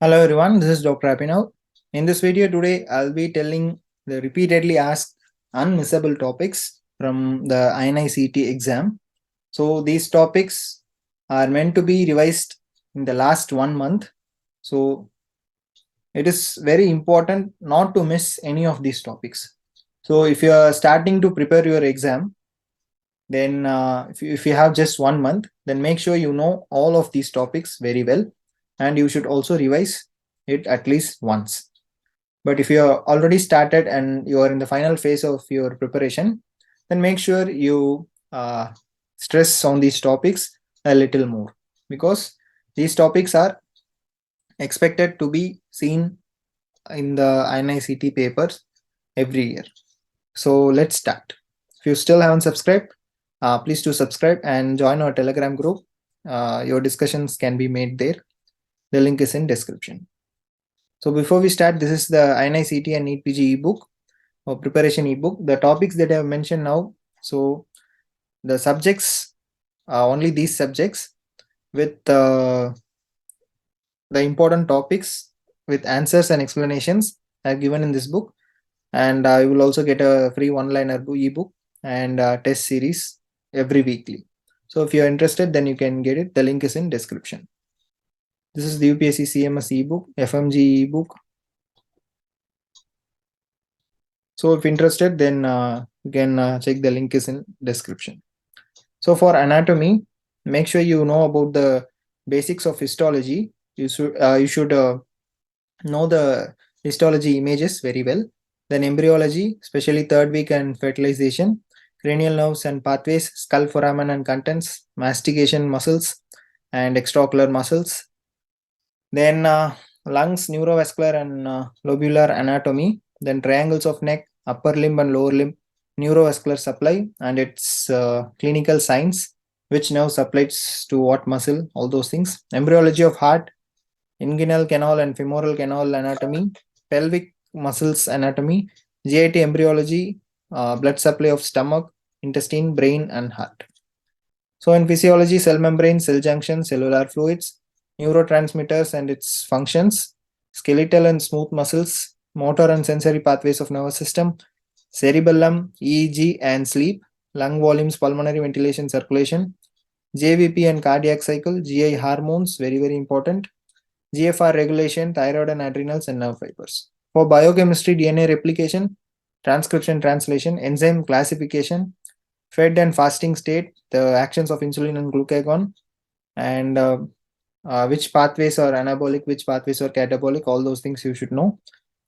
Hello everyone, this is Dr. Abhinav. In this video today, I'll be telling the repeatedly asked unmissable topics from the INI-CET exam. So these topics are meant to be revised in the last 1 month. So it is very important not to miss any of these topics. So if you are starting to prepare your exam, then if you have just 1 month, then make sure you know all of these topics very well, and you should also revise it at least once. But if you are already started and you are in the final phase of your preparation, then make sure you stress on these topics a little more, because these topics are expected to be seen in the INI-CET papers every year. So let's start. If you still haven't subscribed, please do subscribe and join our Telegram group. Your discussions can be made there. The link is in description. So before we start, this is the INI-CET and NEET PG ebook or preparation ebook. The topics that I have mentioned now, so the subjects are only these subjects with the important topics with answers and explanations are given in this book. And you will also get a free one-liner ebook and test series every weekly. So if you are interested, then you can get it. The link is in description. This is the UPSC CMS ebook, FMGE ebook. So if interested, then you can check the link is in description. So for anatomy, make sure you know about the basics of histology. You should know the histology images very well. Then embryology, especially third week and fertilization, cranial nerves and pathways, skull foramen and contents, mastication muscles and extraocular muscles. Then lungs, neurovascular and lobular anatomy. Then triangles of neck, upper limb and lower limb, neurovascular supply and its clinical signs, which nerve supplies to what muscle, all those things. Embryology of heart, inguinal canal and femoral canal anatomy, pelvic muscles anatomy, GIT embryology, blood supply of stomach, intestine, brain and heart. So in physiology, cell membrane, cell junction, cellular fluids, neurotransmitters and its functions, skeletal and smooth muscles, motor and sensory pathways of nervous system, cerebellum, EEG and sleep, lung volumes, pulmonary ventilation, circulation, JVP and cardiac cycle, GI hormones, very, very important, GFR regulation, thyroid and adrenals and nerve fibers. For biochemistry, DNA replication, transcription, translation, enzyme classification, fed and fasting state, the actions of insulin and glucagon, and which pathways are anabolic, which pathways are catabolic, all those things you should know.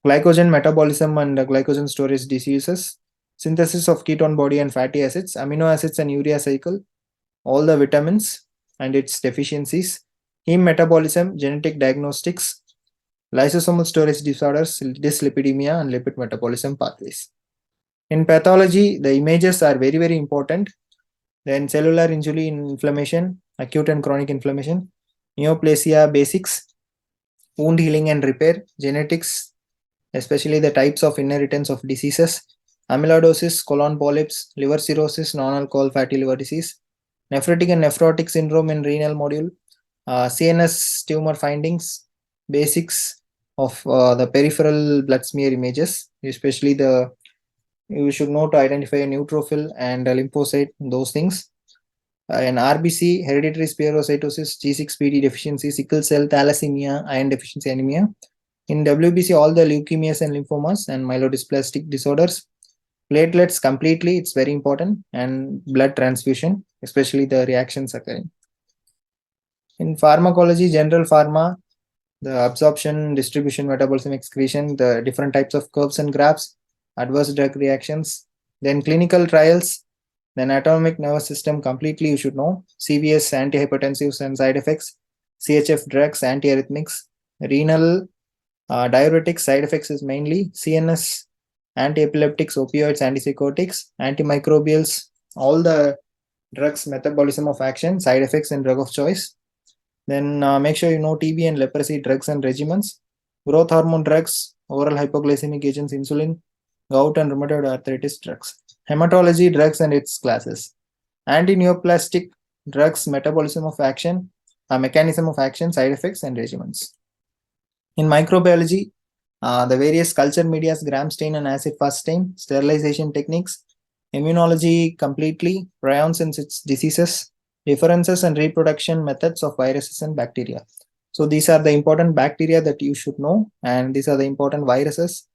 Glycogen metabolism and glycogen storage diseases, synthesis of ketone body and fatty acids, amino acids and urea cycle, all the vitamins and its deficiencies, heme metabolism, genetic diagnostics, lysosomal storage disorders, dyslipidemia and lipid metabolism pathways. In pathology, the images are very, very important. Then cellular injury inflammation, acute and chronic inflammation, neoplasia basics, wound healing and repair, genetics, especially the types of inheritance of diseases, amyloidosis, colon polyps, liver cirrhosis, non-alcohol fatty liver disease, nephritic and nephrotic syndrome in renal module, CNS tumor findings, basics of the peripheral blood smear images, especially you should know to identify a neutrophil and a lymphocyte, those things. In RBC, hereditary spherocytosis, G6PD deficiency, sickle cell, thalassemia, iron deficiency anemia. In WBC, all the leukemias and lymphomas and myelodysplastic disorders. Platelets completely, it's very important, and blood transfusion, especially the reactions occurring. In pharmacology, general pharma, the absorption, distribution, metabolism, excretion, the different types of curves and graphs, adverse drug reactions. Then clinical trials, then autonomic nervous system completely you should know, CVS, antihypertensives and side effects, CHF drugs, antiarrhythmics, renal diuretics, side effects is mainly CNS, anti-epileptics, opioids, antipsychotics, antimicrobials, all the drugs, metabolism of action, side effects and drug of choice. Then make sure you know TB and leprosy drugs and regimens, growth hormone drugs, oral hypoglycemic agents, insulin, gout and rheumatoid arthritis drugs, hematology drugs and its classes, anti-neoplastic drugs, metabolism of action, mechanism of action, side effects and regimens. In microbiology, the various culture medias, gram stain and acid fast stain, sterilization techniques, immunology completely, prions and its diseases, differences and reproduction methods of viruses and bacteria. So these are the important bacteria that you should know, and these are the important viruses,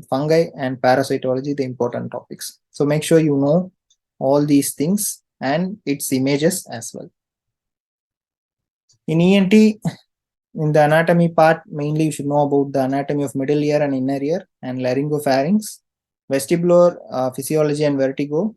fungi, and parasitology, the important topics. So make sure you know all these things and its images as well. In ENT, in the anatomy part, mainly you should know about the anatomy of middle ear and inner ear and laryngopharynx, vestibular physiology and vertigo,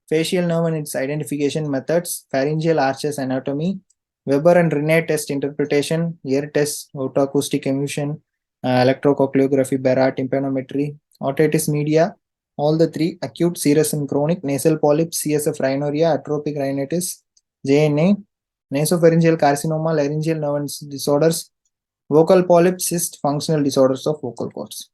facial nerve and its identification methods, pharyngeal arches anatomy, Weber and Rinne test interpretation, ear test, otoacoustic emission, electrocochleography, Barrett, tympanometry, otitis media, all the three, acute, serous and chronic, nasal polyps, CSF rhinorrhea, atrophic rhinitis, JNA, nasopharyngeal carcinoma, laryngeal nerve disorders, vocal polyp, cyst, functional disorders of vocal cords.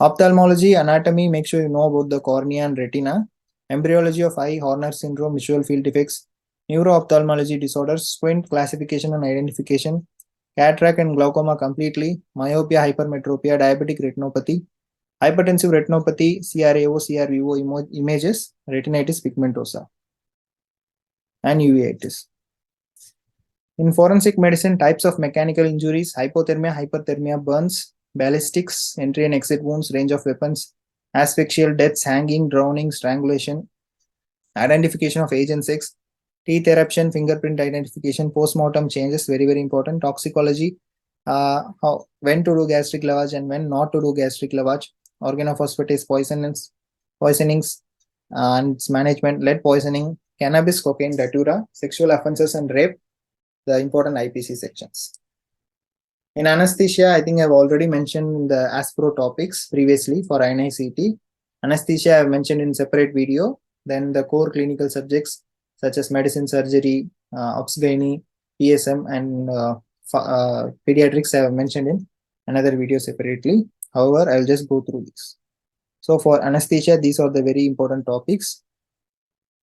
Ophthalmology, anatomy, make sure you know about the cornea and retina. Embryology of eye, Horner syndrome, visual field defects, neuro-ophthalmology disorders, squint, classification and identification, cataract and glaucoma completely, myopia, hypermetropia, diabetic retinopathy, hypertensive retinopathy, CRAO, CRVO images, retinitis pigmentosa, and uveitis. In forensic medicine, types of mechanical injuries, hypothermia, hyperthermia, burns, ballistics, entry and exit wounds, range of weapons, asphyxial deaths, hanging, drowning, strangulation, identification of age and sex, teeth eruption, fingerprint identification, post-mortem changes, very, very important. Toxicology, when to do gastric lavage and when not to do gastric lavage, organophosphatase poisonings and its management, lead poisoning, cannabis, cocaine, datura, sexual offenses and rape, the important IPC sections. In anesthesia, I think I've already mentioned the ASPRO topics previously for INI-CET. Anesthesia I've mentioned in separate video. Then the core clinical subjects such as medicine, surgery, Obgyn, PSM, and pediatrics I have mentioned in another video separately. However, I'll just go through this. So for anesthesia, these are the very important topics.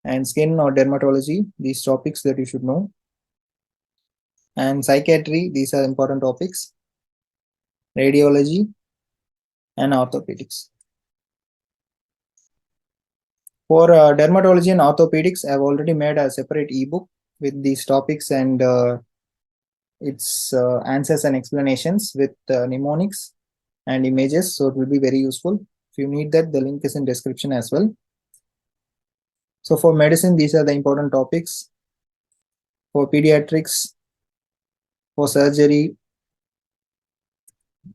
And skin or dermatology, these topics that you should know. And psychiatry, these are important topics. Radiology and orthopedics. For dermatology and orthopedics, I've already made a separate ebook with these topics and its answers and explanations with mnemonics and images. So it will be very useful. If you need that, the link is in description as well. So for medicine, these are the important topics. For pediatrics, for surgery,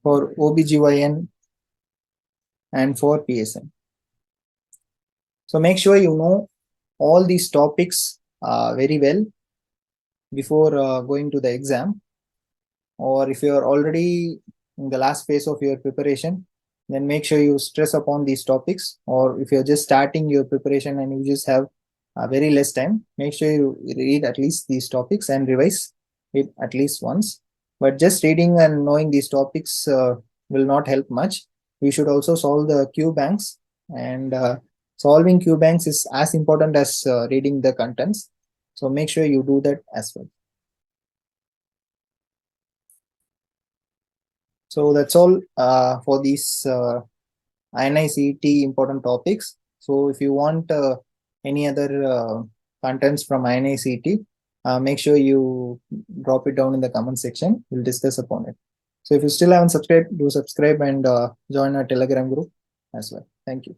for OBGYN, and for PSM. So make sure you know all these topics very well before going to the exam. Or if you are already in the last phase of your preparation, then make sure you stress upon these topics. Or if you're just starting your preparation and you just have very less time, make sure you read at least these topics and revise it at least once. But just reading and knowing these topics will not help much. We should also solve the Q banks, and solving Q banks is as important as reading the contents. So make sure you do that as well. So that's all for these INI-CET important topics. So if you want any other contents from INI-CET, make sure you drop it down in the comment section. We'll discuss upon it. So if you still haven't subscribed, do subscribe and join our Telegram group as well. Thank you.